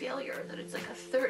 failure, that it's like a third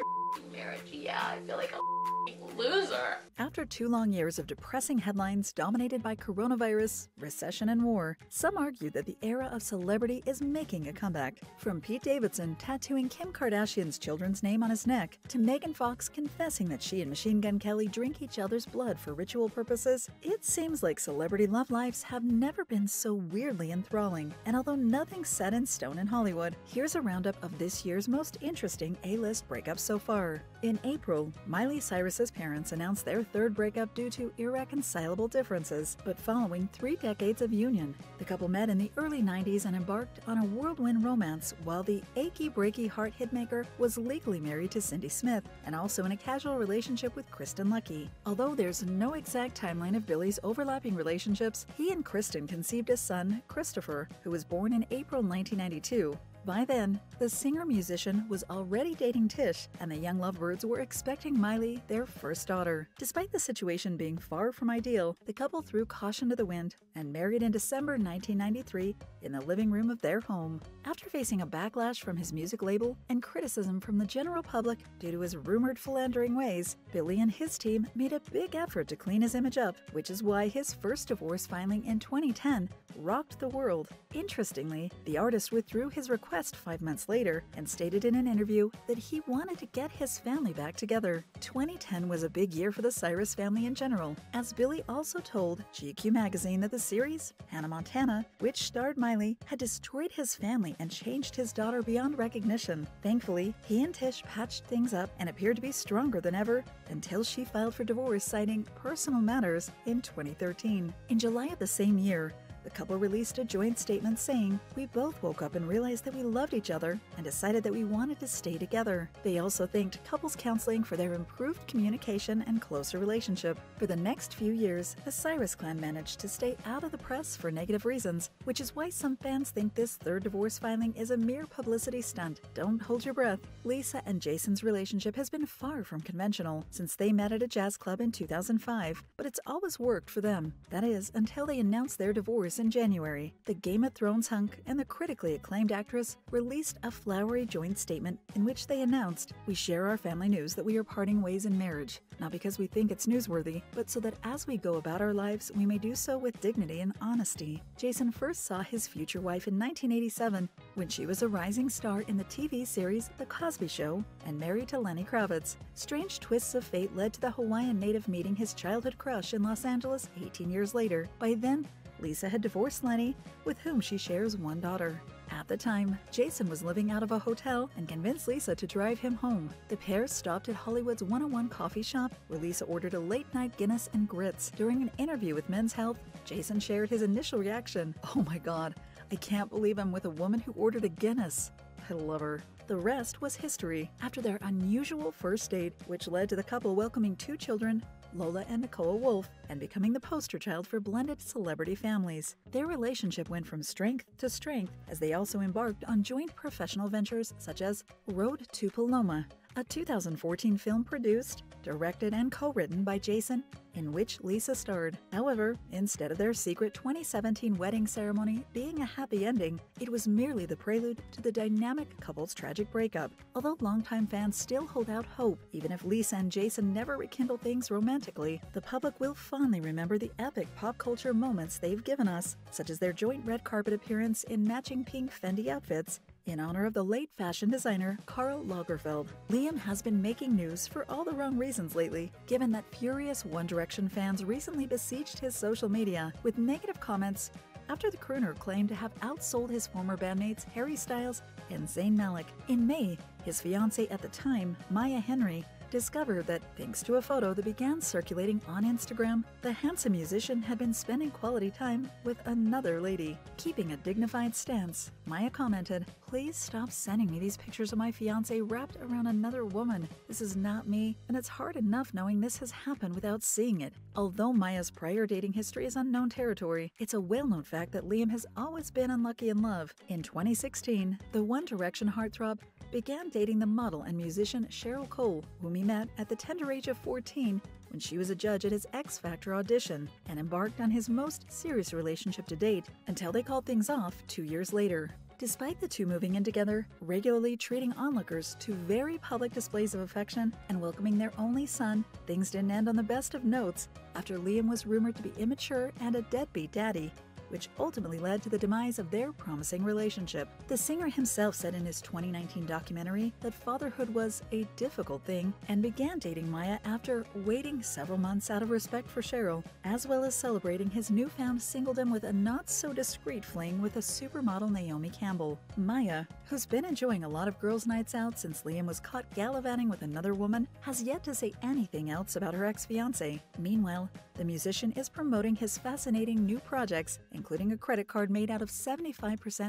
marriage. Yeah, I feel like a loser. After 2 long years of depressing headlines dominated by coronavirus, recession, and war, some argue that the era of celebrity is making a comeback. From Pete Davidson tattooing Kim Kardashian's children's name on his neck, to Megan Fox confessing that she and Machine Gun Kelly drink each other's blood for ritual purposes, it seems like celebrity love lives have never been so weirdly enthralling. And although nothing's set in stone in Hollywood, here's a roundup of this year's most interesting A-list breakups so far. In April, Miley Cyrus's parents announced their third breakup due to irreconcilable differences, but following 3 decades of union. The couple met in the early 90s and embarked on a whirlwind romance while the achy-breaky heart hitmaker was legally married to Cindy Smith and also in a casual relationship with Kristen Lucky. Although there's no exact timeline of Billy's overlapping relationships, he and Kristen conceived a son, Christopher, who was born in April 1992. By then, the singer-musician was already dating Tish, and the young lovebirds were expecting Miley, their first daughter. Despite the situation being far from ideal, the couple threw caution to the wind and married in December 1993 in the living room of their home. After facing a backlash from his music label and criticism from the general public due to his rumored philandering ways, Billy and his team made a big effort to clean his image up, which is why his first divorce filing in 2010 rocked the world. Interestingly, the artist withdrew his request 5 months later and stated in an interview that he wanted to get his family back together. 2010 was a big year for the Cyrus family in general, as Billy also told GQ magazine that the series, Hannah Montana, which starred Miley, had destroyed his family and changed his daughter beyond recognition. Thankfully, he and Tish patched things up and appeared to be stronger than ever until she filed for divorce citing personal matters in 2013. In July of the same year, the couple released a joint statement saying, "We both woke up and realized that we loved each other and decided that we wanted to stay together." They also thanked couples counseling for their improved communication and closer relationship. For the next few years, the Cyrus clan managed to stay out of the press for negative reasons, which is why some fans think this third divorce filing is a mere publicity stunt. Don't hold your breath. Lisa and Jason's relationship has been far from conventional since they met at a jazz club in 2005, but it's always worked for them. That is, until they announced their divorce in January. The Game of Thrones hunk and the critically acclaimed actress released a flowery joint statement in which they announced, "We share our family news that we are parting ways in marriage, not because we think it's newsworthy, but so that as we go about our lives, we may do so with dignity and honesty." Jason first saw his future wife in 1987 when she was a rising star in the TV series The Cosby Show and married to Lenny Kravitz. Strange twists of fate led to the Hawaiian native meeting his childhood crush in Los Angeles 18 years later. By then, Lisa had divorced Lenny, with whom she shares one daughter. At the time, Jason was living out of a hotel and convinced Lisa to drive him home. The pair stopped at Hollywood's 101 coffee shop, where Lisa ordered a late-night Guinness and grits. During an interview with Men's Health, Jason shared his initial reaction. "Oh my god, I can't believe I'm with a woman who ordered a Guinness. I love her." The rest was history. After their unusual first date, which led to the couple welcoming 2 children, Lola and Nicole Wolf, and becoming the poster child for blended celebrity families. Their relationship went from strength to strength as they also embarked on joint professional ventures such as Road to Paloma, a 2014 film produced, directed, and co-written by Jason, in which Lisa starred. However, instead of their secret 2017 wedding ceremony being a happy ending, it was merely the prelude to the dynamic couple's tragic breakup. Although longtime fans still hold out hope, even if Lisa and Jason never rekindle things romantically, the public will fondly remember the epic pop culture moments they've given us, such as their joint red carpet appearance in matching pink Fendi outfits, in honor of the late fashion designer Karl Lagerfeld. Liam has been making news for all the wrong reasons lately, given that furious One Direction fans recently besieged his social media with negative comments after the crooner claimed to have outsold his former bandmates Harry Styles and Zayn Malik. In May, his fiancée at the time, Maya Henry, discovered that, thanks to a photo that began circulating on Instagram, the handsome musician had been spending quality time with another lady. Keeping a dignified stance, Maya commented, "Please stop sending me these pictures of my fiancé wrapped around another woman. This is not me, and it's hard enough knowing this has happened without seeing it." Although Maya's prior dating history is unknown territory, it's a well-known fact that Liam has always been unlucky in love. In 2016, the One Direction heartthrob began dating the model and musician Cheryl Cole, whom he met at the tender age of 14 when she was a judge at his X Factor audition, and embarked on his most serious relationship to date until they called things off 2 years later. Despite the two moving in together, regularly treating onlookers to very public displays of affection, and welcoming their only son, things didn't end on the best of notes after Liam was rumored to be immature and a deadbeat daddy, which ultimately led to the demise of their promising relationship. The singer himself said in his 2019 documentary that fatherhood was a difficult thing and began dating Maya after waiting several months out of respect for Cheryl, as well as celebrating his newfound singledom with a not-so-discreet fling with a supermodel Naomi Campbell. Maya, who's been enjoying a lot of girls' nights out since Liam was caught gallivanting with another woman, has yet to say anything else about her ex-fiancé. Meanwhile, the musician is promoting his fascinating new projects, including a credit card made out of 75%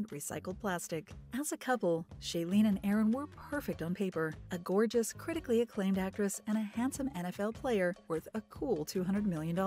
recycled plastic. As a couple, Shailene and Aaron were perfect on paper, a gorgeous, critically acclaimed actress and a handsome NFL player worth a cool $200 million.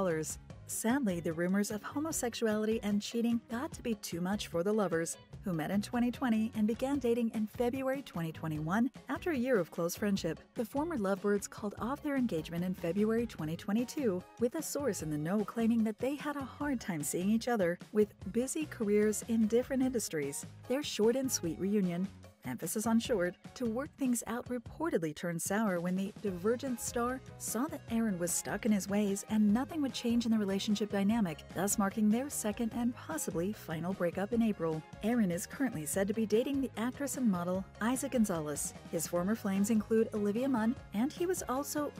Sadly, the rumors of homosexuality and cheating got to be too much for the lovers, who met in 2020 and began dating in February 2021 after a year of close friendship. The former lovebirds called off their engagement in February 2022, with a source in the know claiming that they had a hard time seeing each other with busy careers in different industries. Their short and sweet reunion, emphasis on short, to work things out reportedly turned sour when the Divergent star saw that Aaron was stuck in his ways and nothing would change in the relationship dynamic, thus marking their second and possibly final breakup in April. Aaron is currently said to be dating the actress and model Isa Gonzalez. His former flames include Olivia Munn, and he was also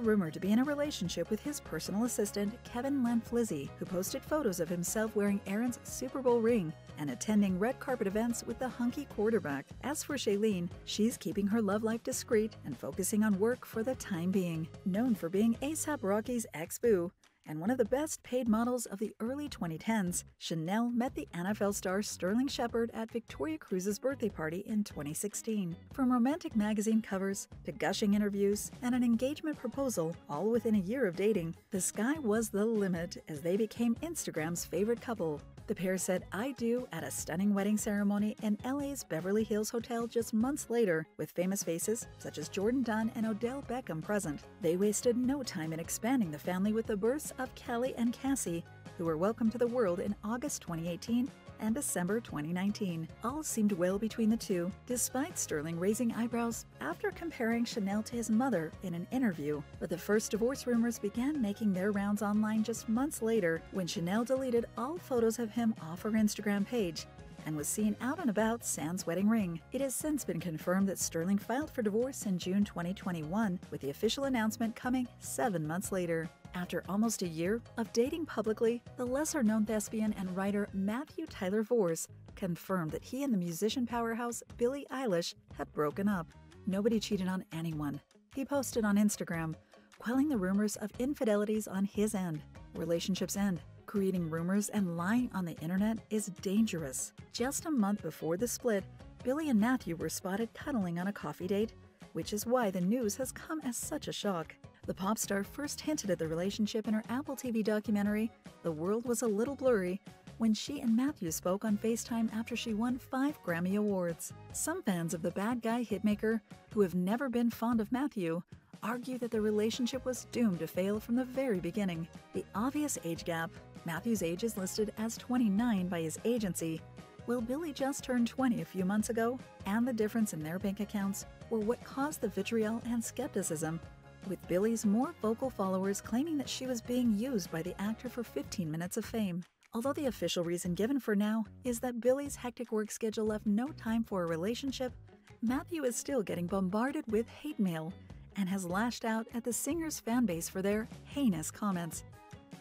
rumored to be in a relationship with his personal assistant Kevin Lanflizzi, who posted photos of himself wearing Aaron's Super Bowl ring and attending red carpet events with the hunky quarterback. As for Shailene, she's keeping her love life discreet and focusing on work for the time being. Known for being A$AP Rocky's ex-boo and one of the best paid models of the early 2010s, Chanel met the NFL star Sterling Shepard at Victoria Cruz's birthday party in 2016. From romantic magazine covers to gushing interviews and an engagement proposal, all within a year of dating, the sky was the limit as they became Instagram's favorite couple. The pair said "I do" at a stunning wedding ceremony in LA's Beverly Hills Hotel just months later, with famous faces such as Jordan Dunn and Odell Beckham present. They wasted no time in expanding the family with the births of Kelly and Cassie, who were welcomed to the world in August 2018 and December 2019. All seemed well between the two, despite Sterling raising eyebrows after comparing Chanel to his mother in an interview. But the first divorce rumors began making their rounds online just months later, when Chanel deleted all photos of him off her Instagram page and was seen out and about sans wedding ring. It has since been confirmed that Sterling filed for divorce in June 2021, with the official announcement coming 7 months later. After almost a year of dating publicly, the lesser-known thespian and writer Matthew Tyler Vorse confirmed that he and the musician powerhouse Billie Eilish had broken up. Nobody cheated on anyone, he posted on Instagram, quelling the rumors of infidelities on his end. Relationships end. Creating rumors and lying on the internet is dangerous. Just a month before the split, Billie and Matthew were spotted cuddling on a coffee date, which is why the news has come as such a shock. The pop star first hinted at the relationship in her Apple TV documentary, The World Was a Little Blurry, when she and Matthew spoke on FaceTime after she won 5 Grammy Awards. Some fans of the bad guy hitmaker, who have never been fond of Matthew, argue that the relationship was doomed to fail from the very beginning. The obvious age gap: Matthew's age is listed as 29 by his agency, while Billie just turned 20 a few months ago, and the difference in their bank accounts were what caused the vitriol and skepticism, with Billie's more vocal followers claiming that she was being used by the actor for 15 minutes of fame. Although the official reason given for now is that Billie's hectic work schedule left no time for a relationship, Matthew is still getting bombarded with hate mail and has lashed out at the singer's fan base for their heinous comments.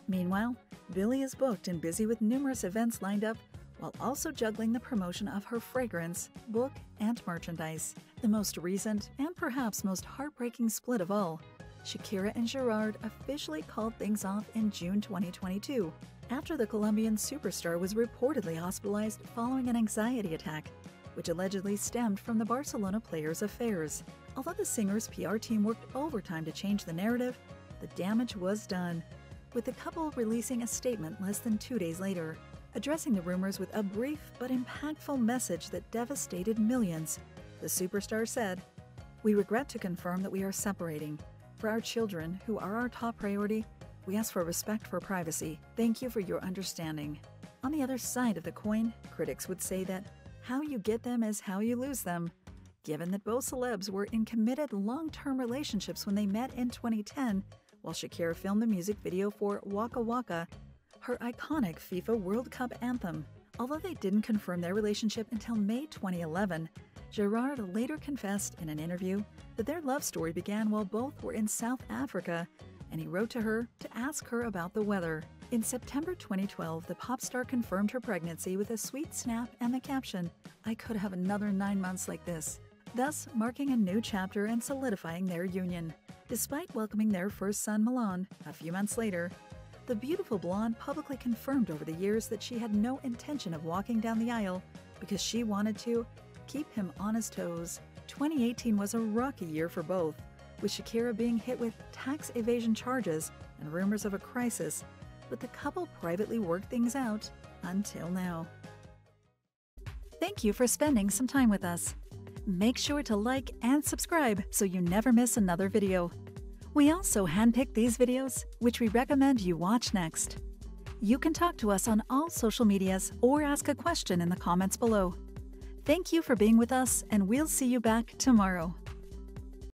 Meanwhile, Billie is booked and busy with numerous events lined up, while also juggling the promotion of her fragrance, book, and merchandise. The most recent and perhaps most heartbreaking split of all, Shakira and Gerard officially called things off in June 2022, after the Colombian superstar was reportedly hospitalized following an anxiety attack, which allegedly stemmed from the Barcelona player's affairs. Although the singer's PR team worked overtime to change the narrative, the damage was done, with the couple releasing a statement less than 2 days later, addressing the rumors with a brief but impactful message that devastated millions. The superstar said, "We regret to confirm that we are separating. For our children, who are our top priority, we ask for respect for privacy. Thank you for your understanding." On the other side of the coin, critics would say that How you get them is how you lose them. Given that both celebs were in committed long-term relationships when they met in 2010, while Shakira filmed the music video for Waka Waka, her iconic FIFA World Cup anthem. Although they didn't confirm their relationship until May 2011, Gerard later confessed in an interview that their love story began while both were in South Africa, and he wrote to her to ask her about the weather. In September 2012, the pop star confirmed her pregnancy with a sweet snap and the caption, "I could have another 9 months like this," thus marking a new chapter and solidifying their union. Despite welcoming their first son, Milan, a few months later, the beautiful blonde publicly confirmed over the years that she had no intention of walking down the aisle because she wanted to keep him on his toes. 2018 was a rocky year for both, with Shakira being hit with tax evasion charges and rumors of a crisis, but the couple privately worked things out until now. Thank you for spending some time with us. Make sure to like and subscribe so you never miss another video. We also handpicked these videos, which we recommend you watch next. You can talk to us on all social medias or ask a question in the comments below. Thank you for being with us, and we'll see you back tomorrow.